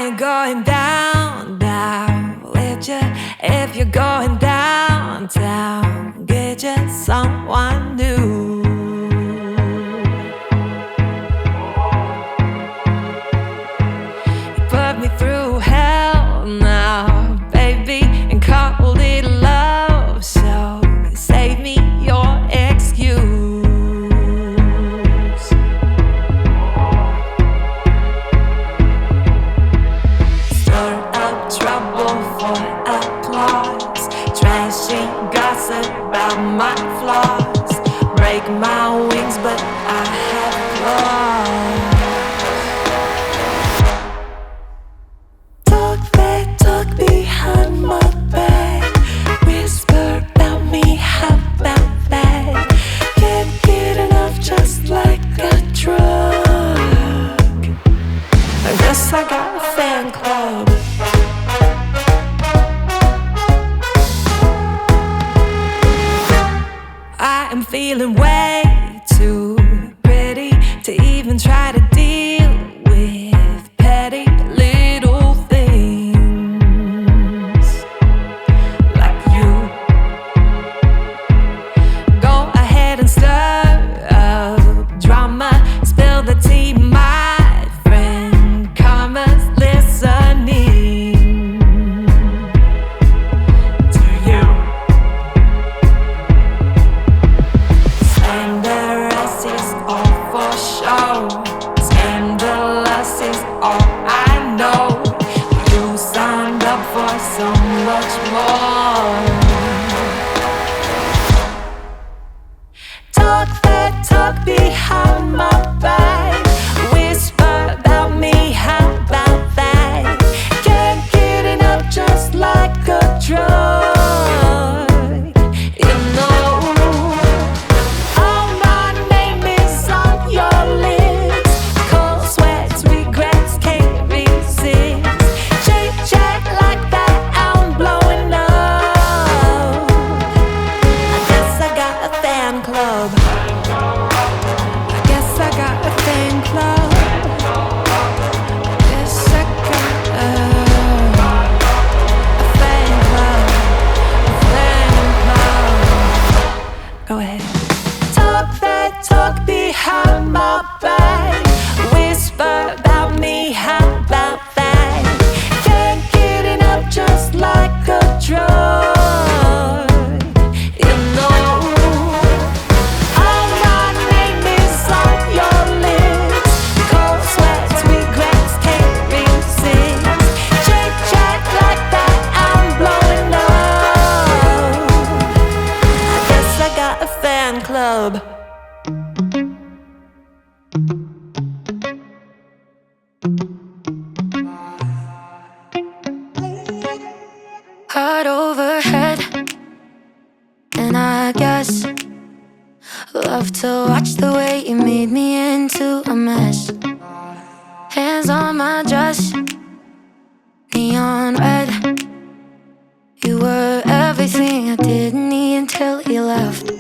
I ain't going down, down with you. If you're going downtown, get you someone new. You put me through hell now, baby, and called it love. So save me your excuse. Trashy gossip about my flaws, break my wings, but I have claws. Talk that talk behind my back, whisper about me, how about that? Can't get enough, just like a drug. I guess I got a fan club. I'm feeling way too pretty to even try to deal with petty little things like you. Go ahead and stir up drama, spill the tea, my friend. Karma's listening to you. Scandalous is all I know. You signed up for so much more. Talk that talk behind my back, whisper about me, how about that? Can't get enough, just like a drug. You know, talk behind my back, whisper about me, how about that? Can't get enough, just like a drug. You know, all my name is on your lips. Cold sweats, regrets, can't resist. Chit chat like that, I'm blowing up. I guess I got a fan club. Heart overhead, and I guess love to watch the way you made me into a mess. Hands on my dress, neon red. You were everything I didn't need until you left.